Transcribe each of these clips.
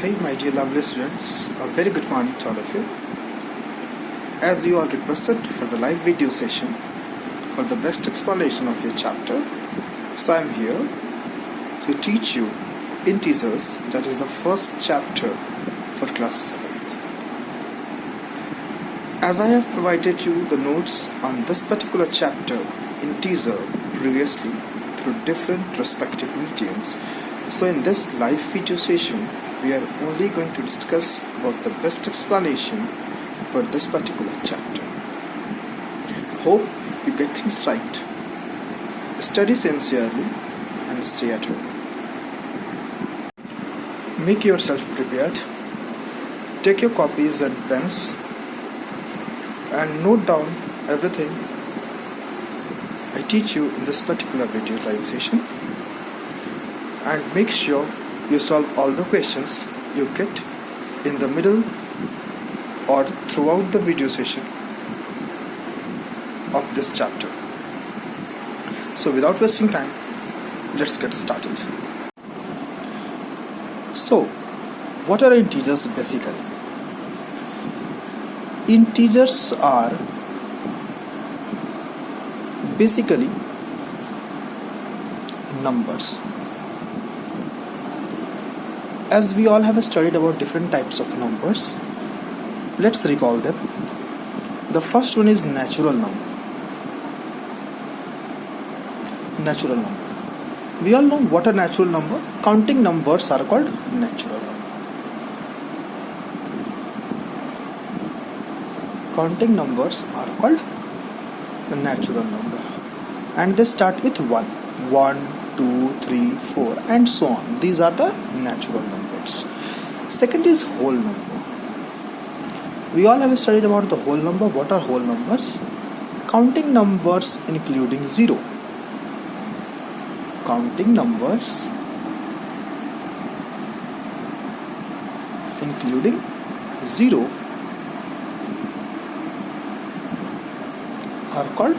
Hey my dear lovely students, a very good morning to all of you. As you all requested for the live video session for the best explanation of your chapter, so I am here to teach you integers, that is the first chapter for class 7th. As I have provided you the notes on this particular chapter, integer, previously through different respective mediums, so in this live video session we are only going to discuss about the best explanation for this particular chapter. Hope you get things right. Study sincerely and stay at home. Make yourself prepared. Take your copies and pens and note down everything I teach you in this particular video live session, and make sure you solve all the questions you get in the middle or throughout the video session of this chapter. So without wasting time, let's get started. So, what are integers basically? Integers are basically numbers. As we all have studied about different types of numbers, let's recall them. The first one is natural number. Natural number. We all know what a natural number. Counting numbers are called natural number. Counting numbers are called natural number. And they start with 1. 1, 2, 3, 4 and so on. These are the natural numbers. Second is whole number. We all have studied about the whole number. What are whole numbers? Counting numbers including 0. Counting numbers including 0 are called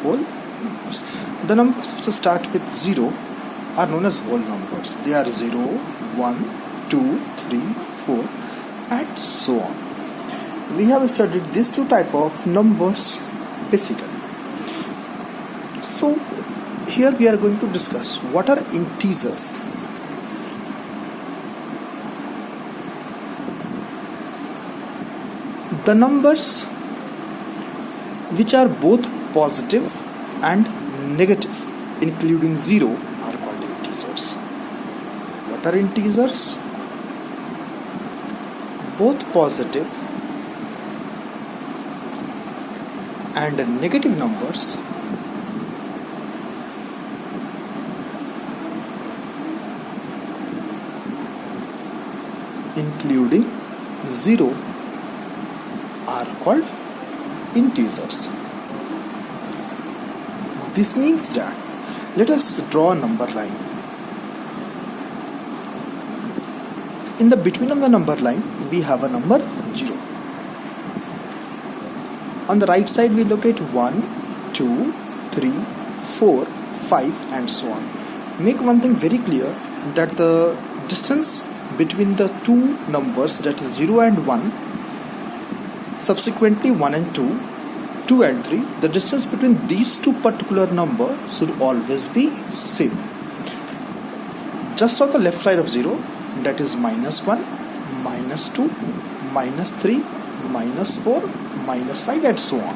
whole numbers. The numbers which start with 0 are known as whole numbers. They are 0, 1, 2, 3, 4 and so on. We have studied these two types of numbers basically. So here we are going to discuss what are integers. The numbers which are both positive and negative, including 0, are called integers. What are integers? Both positive and negative numbers including 0 are called integers. This means that let us draw a number line. In the between of the number line we have a number 0. On the right side we locate 1, 2, 3, 4, 5 and so on. Make one thing very clear, that the distance between the two numbers, that is 0 and 1, subsequently 1 and 2, 2 and 3, the distance between these two particular numbers should always be same. Just on the left side of 0, that is minus 1, minus 2, minus 3, minus 4, minus 5 and so on.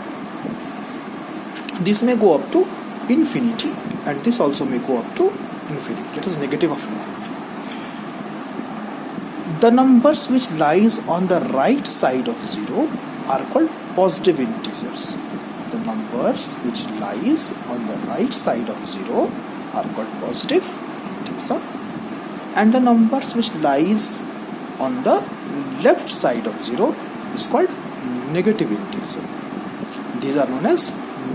This may go up to infinity and this also may go up to infinity, that is negative of infinity. The numbers which lies on the right side of 0 are called positive integers. The numbers which lies on the right side of 0 are called positive integer, and the numbers which lies on the left side of 0 is called negative integer. These are known as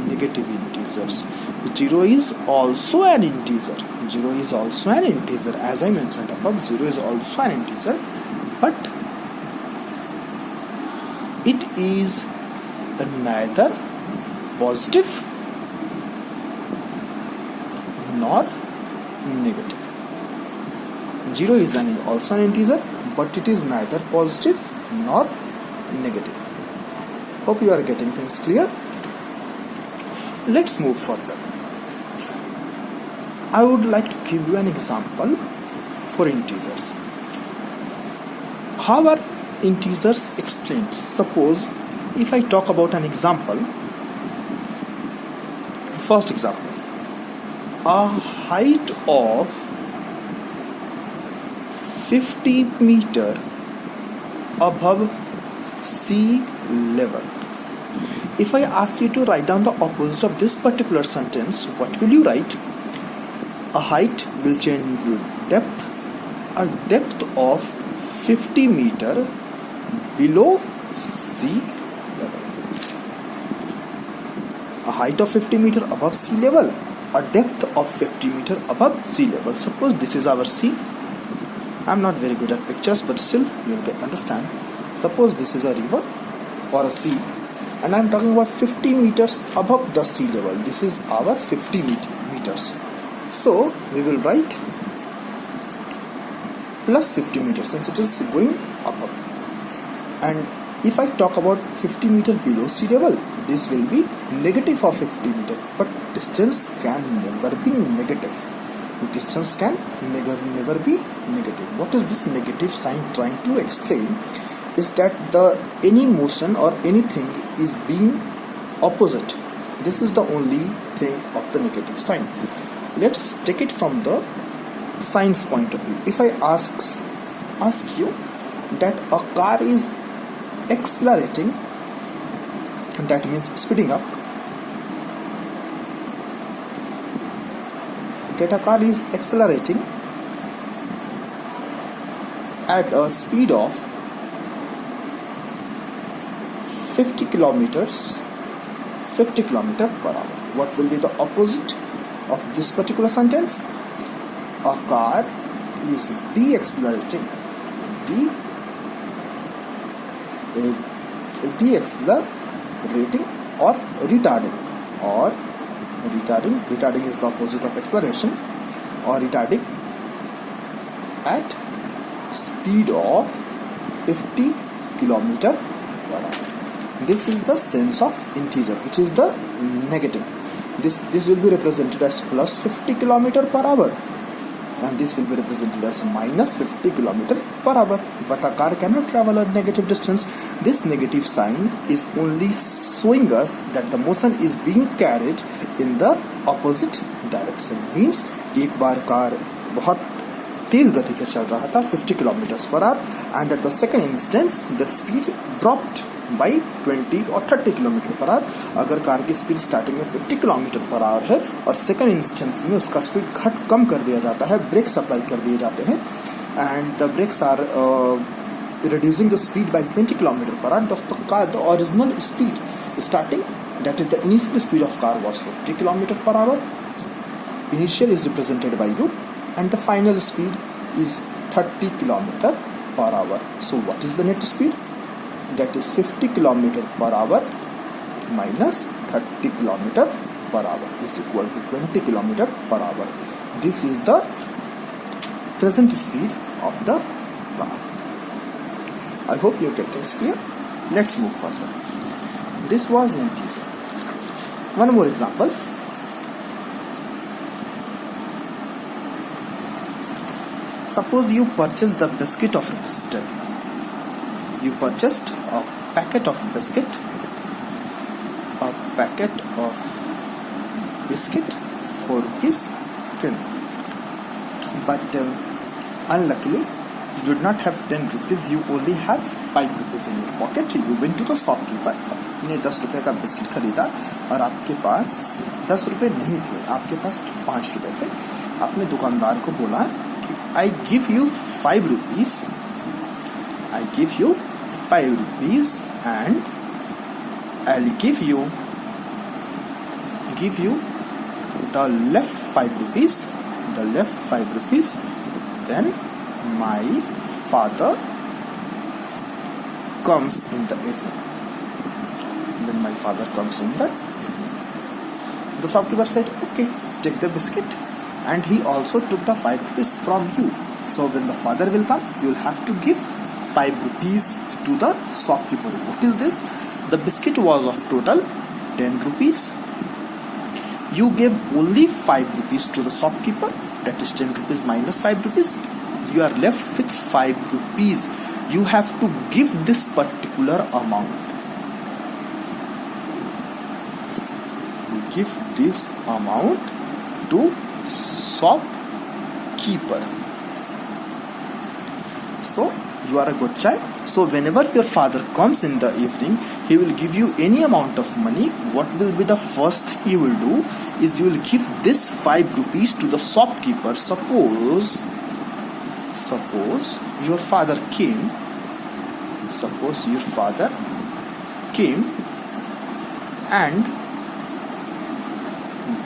negative integers. 0 is also an integer. 0 is also an integer. As I mentioned above, 0 is also an integer, but it is neither positive nor negative. 0 is also an integer, but it is neither positive nor negative. Hope you are getting things clear. Let's move further. I would like to give you an example for integers. How are integers explained? Suppose if I talk about an example, first example, a height of 50 meter above sea level. If I ask you to write down the opposite of this particular sentence, what will you write? A height will change into depth. A depth of 50 meter below sea level. A height of 50 meter above sea level. A depth of 50 meter above sea level. Suppose this is our sea. I'm not very good at pictures, but still you will understand. Suppose this is a river or a sea, and I'm talking about 50 meters above the sea level. This is our 50 meters. So we will write plus 50 meters since it is going above. And if I talk about 50 meter below sea level, this will be negative of 50 meter. But distance can never be negative. Distance can never be negative. What is this negative sign trying to explain? Is that any motion or anything is being opposite. This is the only thing of the negative sign. Let's take it from the science point of view. If I ask you that a car is accelerating, that means speeding up, that a car is accelerating at a speed of 50 kilometers per hour. What will be the opposite of this particular sentence? A car is deaccelerating or retarding. Retarding is the opposite of acceleration, or retarding at speed of 50 kilometer per hour. This is the sense of integer, which is the negative. This will be represented as plus 50 kilometer per hour, and this will be represented as minus 50 kilometer per hour. But a car cannot travel a negative distance. This negative sign is only showing us that the motion is being carried in the opposite direction. Means एक बार car बहुत तेज गति से चल रहा था 50 kilometers per hour, and at the second instance the speed dropped by 20 or 30 kilometre per hour. अगर car की speed starting में 50 किलोमीटर पर आवर है और सेकंड इंस्टेंस में उसका स्पीड कम कर दिया जाता है, ब्रेक्स अप्लाई कर दिए जाते हैं, and the brakes are reducing the speed by 20 kilometer per hour. The original speed starting, that is the initial speed of car, was 50 kilometer per hour. Initial is represented by u, and the final speed is 30 kilometer per hour. So what is the net speed? That is 50 kilometer per hour minus 30 kilometer per hour is equal to 20 kilometer per hour. This is the present speed of the car. I hope you get this clear. Let's move further. This was integer. One more example. Suppose you purchased a biscuit of ₹10. You purchased a packet of biscuit for ₹10. But unluckily, you did not have 10 rupees. You only have 5 rupees in your pocket. You went to the shopkeeper. आपने 10 रुपए का biscuit खरीदा और आपके पास 10 रुपए नहीं थे, आपके पास 5 रुपए थे. आपने दुकानदार को बोला कि I give you 5 rupees. I give you 5 rupees and I'll give you the left 5 rupees. The left 5 rupees. Then my father comes in the evening. When my father comes in the evening, the shopkeeper said, okay, take the biscuit, and he also took the 5 rupees from you. So when the father will come, you will have to give 5 rupees to the shopkeeper. What is this? The biscuit was of total 10 rupees. You gave only 5 rupees to the shopkeeper, that is 10 rupees minus 5 rupees. You are left with 5 rupees. You have to give this particular amount. You give this amount to shopkeeper. So you are a good child. So whenever your father comes in the evening, he will give you any amount of money. What will be the first thing you will do is you will give this 5 rupees to the shopkeeper. Suppose your father came. Suppose your father came and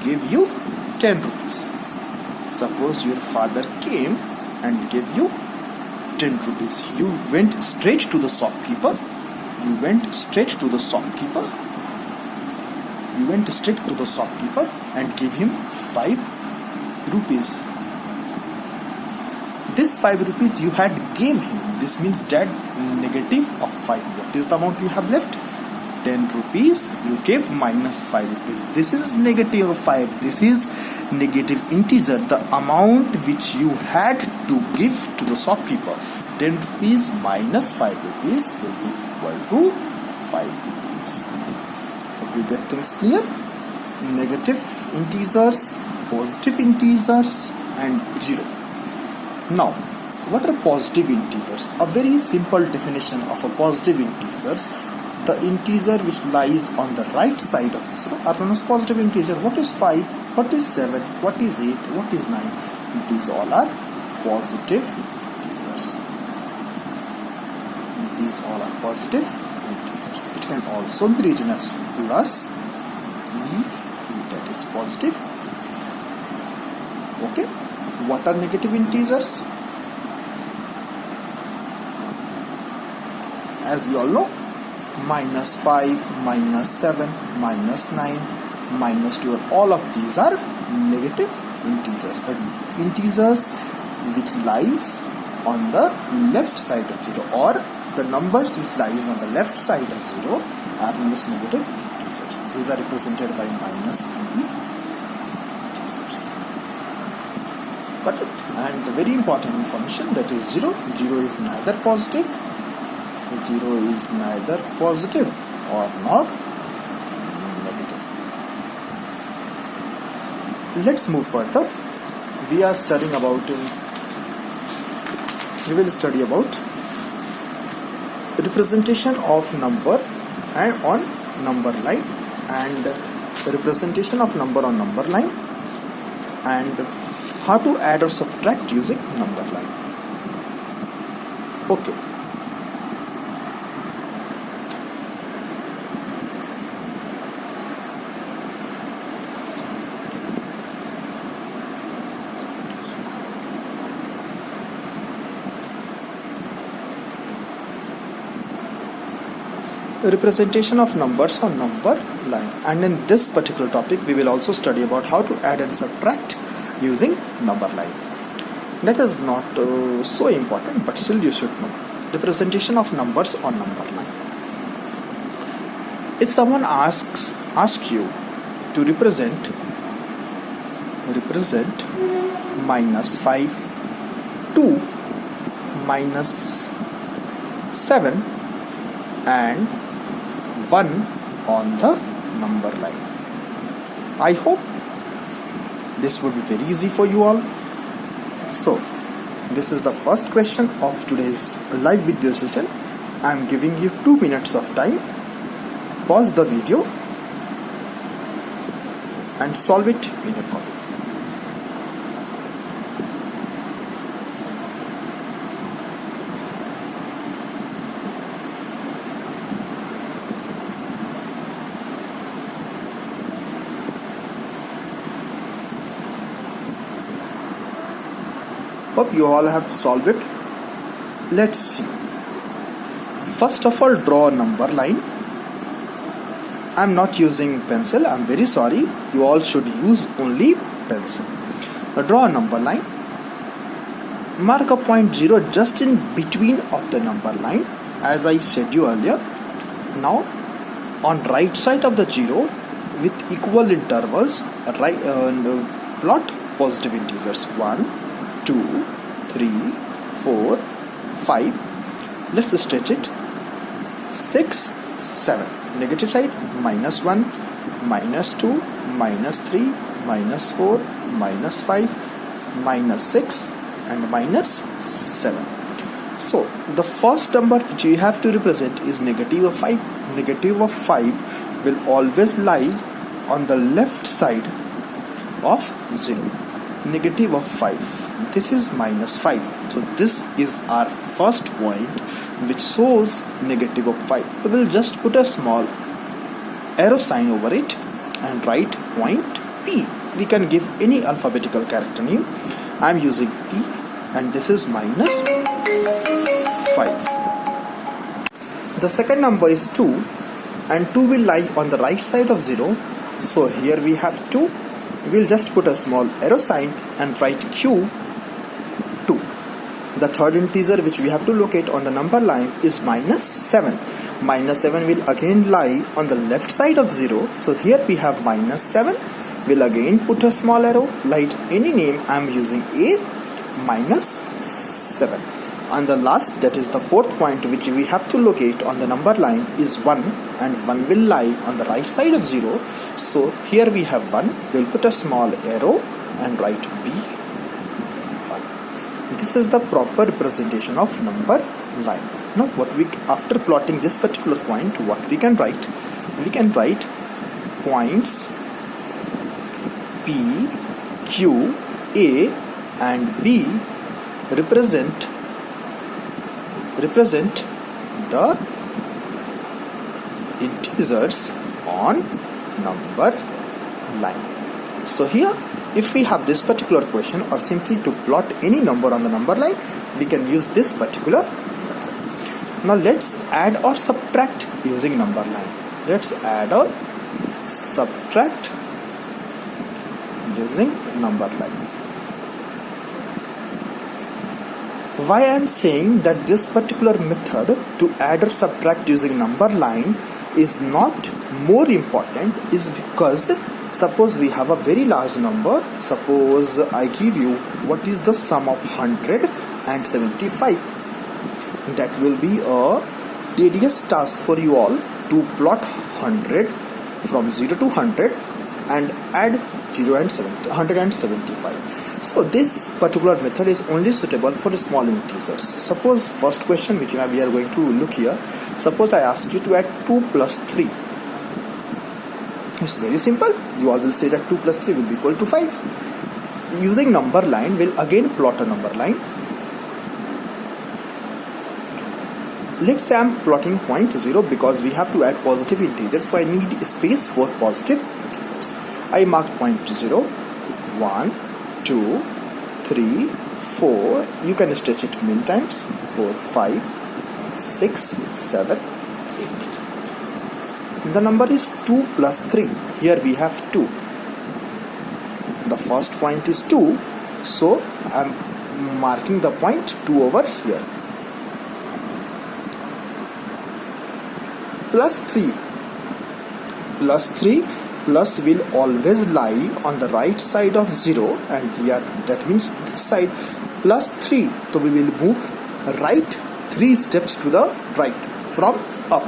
gave you 10 rupees. Suppose your father came and gave you 10 rupees. You went straight to the shopkeeper. You went straight to the shopkeeper and gave him 5 rupees. This 5 rupees you had gave him. This means that negative of 5. What is the amount you have left? 10 rupees. You gave minus 5 rupees. This is negative of 5. This is negative integer. The amount which you had to give to the shopkeeper. 10 rupees minus 5 rupees will be equal to 5 rupees. So you get things clear? Negative integers, positive integers and 0. Now, what are positive integers? A very simple definition of a positive integers. The integer which lies on the right side of 0 are known as positive integer. What is 5? What is 7? What is 8? What is 9? These all are positive integers. These all are positive integers. It can also be written as plus e, that is positive integer. Okay. What are negative integers? As we all know, minus 5, minus 7, minus 9, minus 12, all of these are negative integers. The integers which lies on the left side of 0, or the numbers which lies on the left side of 0 are known as negative integers. These are represented by minus e integers. Got it? And the very important information, that is 0. 0 is neither positive. 0 is neither positive or nor negative. Let's move further. We will study about representation of number and on number line, and representation of number on number line, and how to add or subtract using number line. Okay. Representation of numbers on number line, and in this particular topic we will also study about how to add and subtract using number line. That is not so important, but still you should know. Representation of numbers on number line. If someone asks you to represent minus 5 to minus 7 and 1 on the number line, I hope this would be very easy for you all. So this is the first question of today's live video session. I am giving you 2 minutes of time. Pause the video and solve it in a copy. Hope you all have solved it. Let's see. First of all, draw a number line. I'm not using pencil. I'm very sorry. You all should use only pencil. Now draw a number line. mark a point 0 just in between of the number line, as I said you earlier. Now on right side of the 0 with equal intervals, plot positive integers 1, 2, 3, 4, 5. Let's stretch it. 6, 7. Negative side, -1, -2, -3, -4, -5, -6 and -7. So the first number which we have to represent is negative of 5. Negative of 5 will always lie on the left side of 0. Negative of 5. This is -5. So this is our first point which shows negative of 5. We will just put a small arrow sign over it and write point P. We can give any alphabetical character name. I am using P and this is -5. The second number is 2 and 2 will lie on the right side of 0. So here we have 2. We'll just put a small arrow sign and write Q, 2. The third integer which we have to locate on the number line is -7. -7 will again lie on the left side of 0. So here we have -7. We'll again put a small arrow, write any name. I'm using A, -7. And the last, that is the fourth point which we have to locate on the number line is 1, and 1 will lie on the right side of 0. So here we have 1. We'll put a small arrow and write B, 1. This is the proper representation of number line. Now after plotting this particular point, what we can write? We can write points P, Q, A and B represent the integers on number line. So here, if we have this particular question, or simply to plot any number on the number line, we can use this particular method. Now let's add or subtract using number line. Let's add or subtract using number line. Why I am saying that this particular method to add or subtract using number line is not more important is because suppose we have a very large number. Suppose I give you what is the sum of 175. That will be a tedious task for you all to plot 100 from 0 to 100 and add 175. So this particular method is only suitable for small integers. Suppose first question which we are going to look here. Suppose I ask you to add 2 plus 3. It's very simple. You all will say that 2 plus 3 will be equal to 5. Using number line, we'll again plot a number line. Let's say I'm plotting point 0 because we have to add positive integers. So I need space for positive integers. I marked point 0, 1, 2, 3, 4. You can stretch it many times. 4, 5, 6, 7, 8. The number is 2 plus 3. Here we have 2. The first point is 2. So I'm marking the point 2 over here. Plus 3. Plus 3. Plus will always lie on the right side of 0, and here that means this side plus 3. So we will move right 3 steps to the right from up.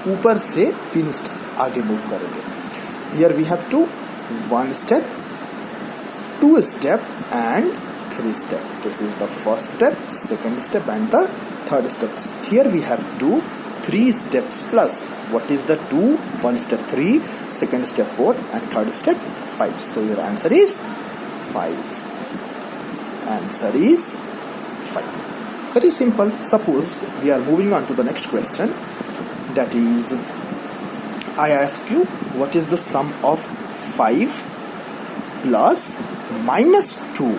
ऊपर से 3 step आगे move करेंगे. Here we have 2, 1 step, 2 step and 3 step. This is the first step, second step and the third steps. Here we have 2, 3 steps plus. What is the 2? 1 step 3, second step 4 and third step 5. So your answer is 5. Answer is 5. Very simple. Suppose we are moving on to the next question. That is, I ask you what is the sum of 5 plus -2.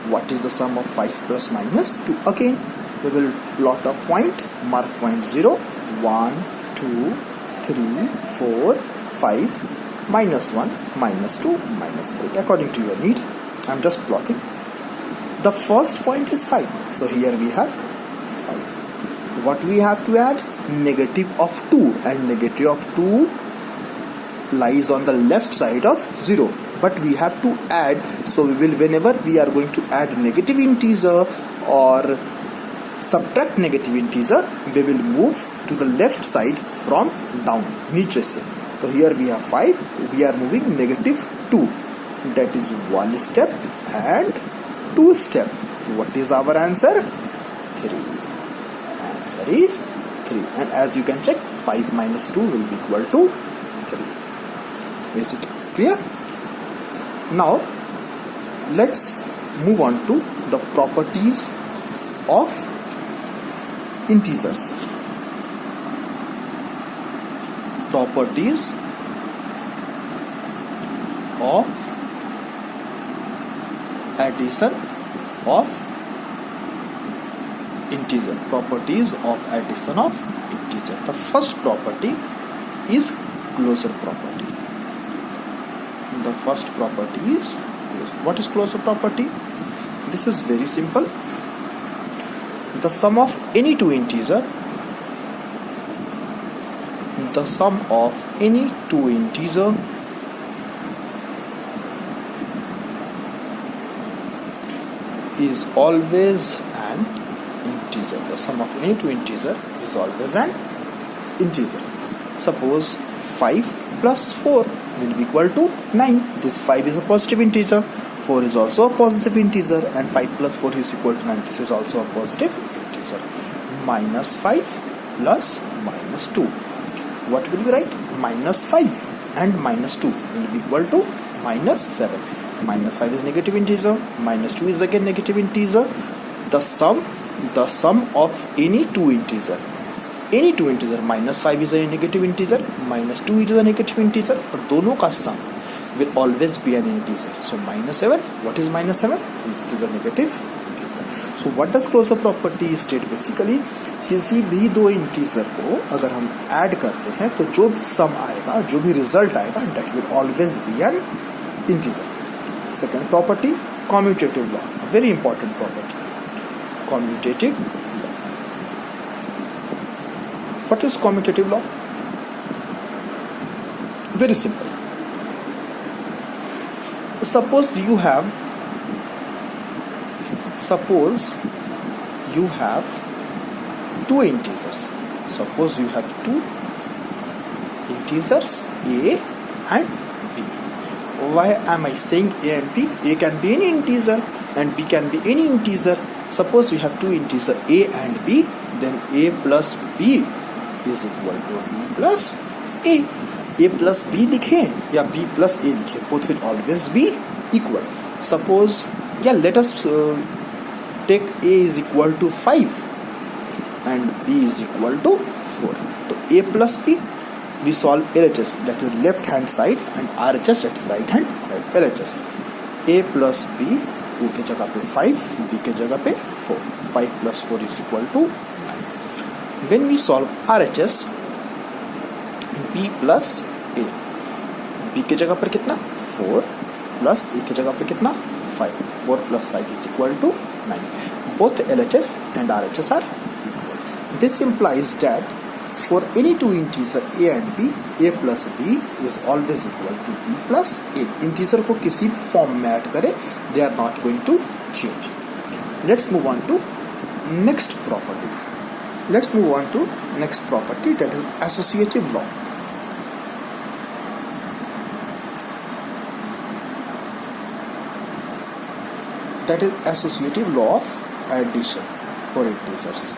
What is the sum of 5 plus -2? Again, we will plot a point, mark point 0, 1, 2, 3, 4, 5, -1, -2, -3. According to your need, I am just plotting. The first point is 5. So here we have 5. What we have to add? Negative of 2, and negative of 2 lies on the left side of 0. But we have to add, so we will, whenever we are going to add negative integer or subtract negative integer, we will move to the left side from down, नीचे से. So here we have 5, we are moving negative 2. That is 1 step and 2 step. What is our answer? 3. Answer is 3. And as you can check, 5 minus 2 will be equal to 3. Is it clear? Now let's move on to the properties of integers. Properties of addition of integer. Properties of addition of integer. The first property is closure property. The first property is, what is closure property? This is very simple. The sum of any two integer, the sum of any two integer is always an integer. The sum of any two integer is always an integer. Suppose 5 plus 4 will be equal to 9. This 5 is a positive integer, 4 is also a positive integer, and 5 plus 4 is equal to 9. This is also a positive integer. Minus 5 plus minus 2. What will we write? Minus 5 and minus 2 will be equal to minus 7. Minus 5 is negative integer, minus 2 is again negative integer. The sum of any two integer, minus 5 is a negative integer, minus 2 is a negative integer, और दोनों का sum will always be an integer. So minus 7, what is minus 7? It is a negative integer. So what does closure property state? Basically, किसी भी दो integer को अगर हम add करते हैं तो जो भी सम आएगा, जो भी रिजल्ट आएगा, that will always be an integer. Second property, commutative law, a very important property. Commutative law. What is commutative law? Very simple. Suppose you have two integers. Suppose you have two integers a and b. Why am I saying a and b? A can be any integer and b can be any integer. Suppose you have two integers a and b, then a plus b is equal to b plus a. A plus b लिखें या b plus a लिखें, both will always be equal. Suppose, let us take a is equal to 5 and b is equal to 4. So a plus b, we solve LHS, that is left hand side, and RHS, that is right hand side. LHS, a plus b, a के जगह पे 5, b के जगह पे 4. 5 plus 4 is equal to 9. When we solve RHS, b plus a, b के जगह पर कितना? 4 plus a के जगह पर कितना? 5. 4 plus 5 is equal to 9. Both LHS and RHS are equal. This implies that for any two integer a and b, a plus b is always equal to b plus a. Integer को किसी भी form में add करें, they are not going to change. Let's move on to next property. That is associative law. That is associative law of addition for integers.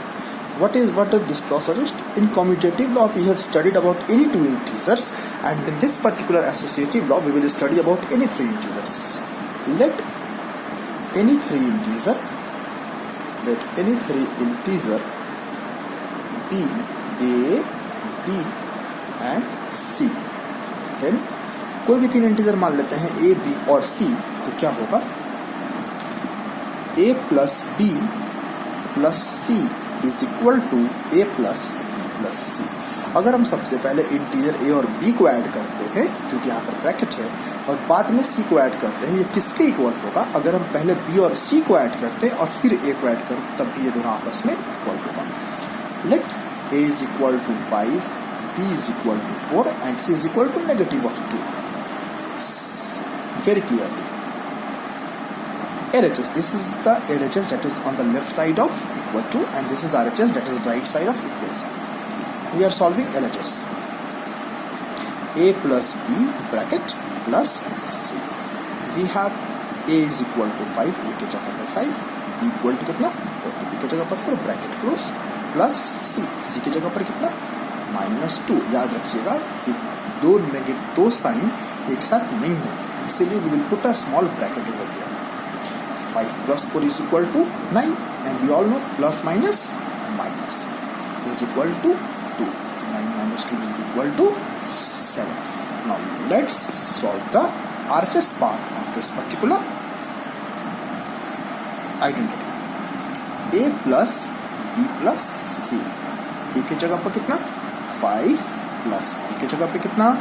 What does this law suggest? In commutative law, we have studied about any two integers, and in this particular associative law, we will study about any three integers. Let any three integer be a, b and c. Then कोई भी तीन integer मान लेते हैं a, b और c, तो क्या होगा? a plus b plus c is equal to a plus b plus c. अगर हम सबसे पहले इंटीजर a और b को ऐड करते हैं क्योंकि यहाँ पर ब्रैकेट है, और बाद में सी को ऐड करते हैं। ये किसके इक्वल होगा? अगर हम पहले बी और सी को ऐड करते हैं और फिर ए को ऐड करते तब भी ये दोनों आपस में इक्वल होगा। Let A is equal to 5, B is equal to 4 and C is equal to negative of 2। Very clearly. LHS. This is the LHS that is on the left side of equal to, and this is RHS that is right side of equal sign. We are solving LHS. A plus B bracket plus C. We have A is equal to 5, A के जगह पर 5, B equal to कितना 4, B के जगह पर 4 bracket close plus C, C के जगह पर कितना -2। याद रखिएगा कि दो साइन एक साथ नहीं हो, इसीलिए we will put a small bracket over here. 5 plus 4 is equal to 9, and we all know plus minus minus is equal to 2. 9 minus 2 will be equal to 7. Now let's solve the RHS part of this particular identity. A plus B plus C. A के जगह पर कितना 5 plus B के जगह पर कितना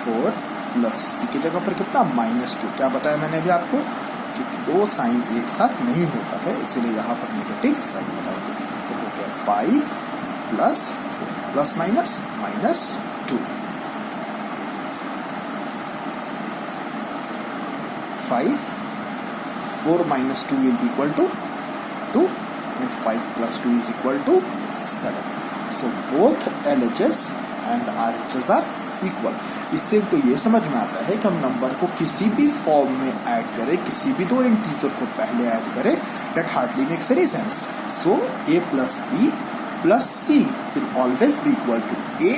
4 plus सी की जगह पर कितना -2। क्या बताया मैंने अभी आपको कि दो साइन एक साथ नहीं होता है, इसीलिए यहाँ पर नेगेटिव साइन बताएंगे। तो हो गया 5 plus 4 plus minus -2। 5 4 minus 2 will be equal to 2, and 5 plus 2 is equal to 7. So both LHS and RHS are equal. इससे हमको ये समझ में आता है कि हम नंबर को किसी भी फॉर्म में ऐड करें, किसी भी दो इंटीजर को पहले ऐड करें, that hardly makes any sense. So A plus B plus C will always be equal to A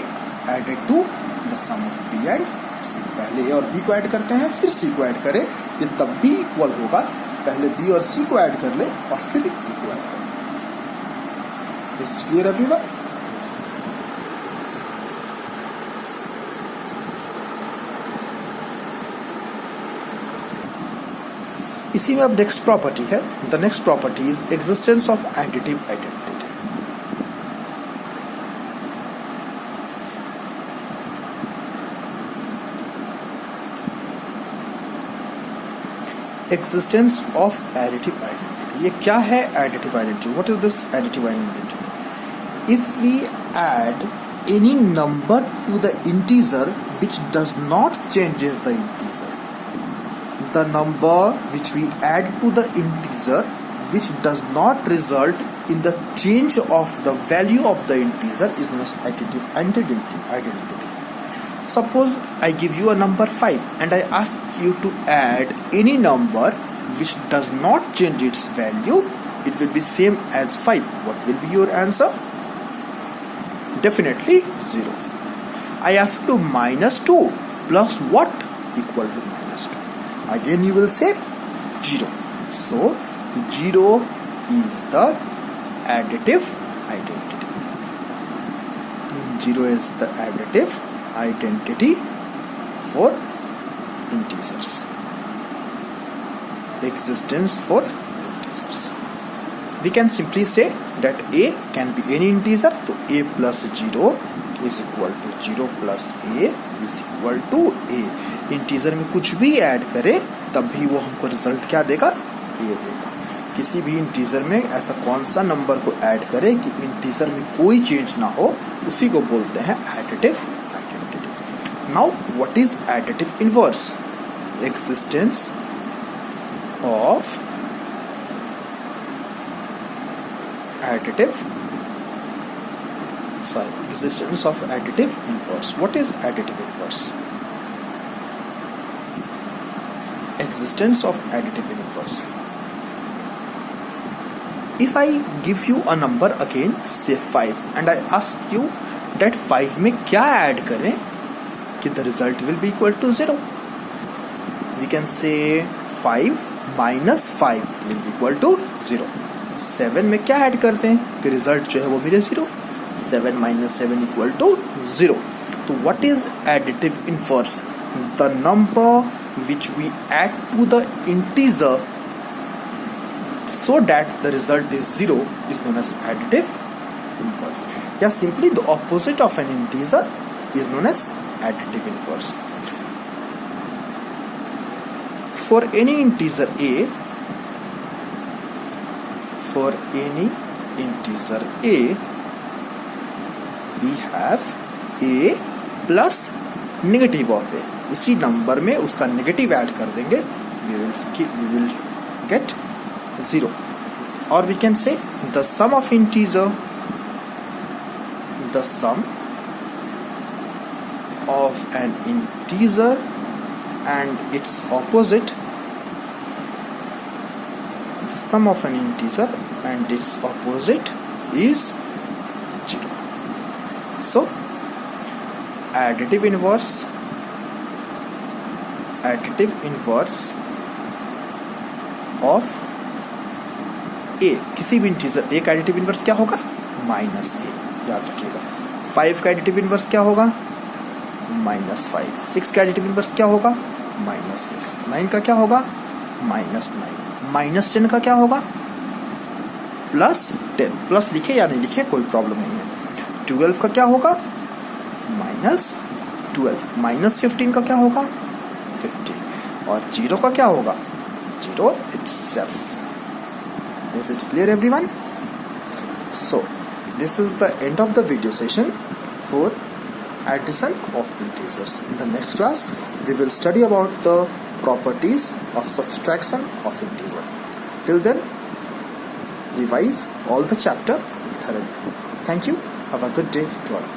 added to the sum of B and C. पहले A और B को ऐड करते हैं, फिर C को ऐड करें, ये तब भी इक्वल होगा। पहले B और C को ऐड कर ले और फिर A को ऐड करें। This is clear everyone? इसी में अब नेक्स्ट प्रॉपर्टी है। The next property is existence of additive identity. Existence of additive identity. ये क्या है additive identity? What is this additive identity? If we add any number to the integer which does not changes the integer, the number which we add to the integer which does not result in the change of the value of the integer is known as additive identity. Suppose I give you a number 5 and I ask you to add any number which does not change its value. It will be same as 5. What will be your answer? Definitely 0. I ask you -2 plus what? Equal to -2. Again you will say 0. So 0 is the additive identity. 0 is the additive identity for integers. Existence for integers. We can simply say that A can be any integer. So A plus 0 is equal to 0 plus A is equal to A. Integer में कुछ भी add करें तब भी वो हमको result क्या देगा? ये देगा। किसी भी इंटीजर में ऐसा कौन सा नंबर को ऐड करें कि इंटीजर में कोई चेंज ना हो, उसी को बोलते हैं additive identity. Now what is additive inverse? Existence of existence of additive inverse. What is additive inverse? Existence of additive inverse. If I give you a number again, say 5, and I ask you that 5 में क्या add करें कि the result will be equal to 0. We can say 5 minus 5 will be equal to 0. 7 में क्या add करते हैं कि result जो है वो मिले 0. 7 minus 7 equal to 0. तो what is additive inverse? The number which we add to the integer so that the result is 0 is known as additive inverse. Yeah, simply the opposite of an integer is known as additive inverse. for any integer a, for any integer a, we have a plus negative of a. इसी number में उसका negative add कर देंगे, we will get 0. Or we can say the sum of integer, the sum of an integer and its opposite, the sum of an integer and its opposite is 0. So additive inverse of a, किसी भी integer a का additive inverse क्या होगा, minus a. याद रखिएगा. 5 का additive inverse क्या होगा, -5. 6 का एडिटिव इनवर्स क्या होगा, -6. 9 का क्या होगा, -9. -10 का क्या होगा, +10. प्लस लिखे या नहीं लिखे कोई प्रॉब्लम नहीं है. 12 का क्या होगा, -12. -15 का क्या होगा, 15. और 0 का क्या होगा, 0 itself. Is it clear, everyone? So this is the end of the video session for addition of integers. In the next class we will study about the properties of subtraction of integer. Till then, revise all the chapter thoroughly. Thank you. Have a good day to all.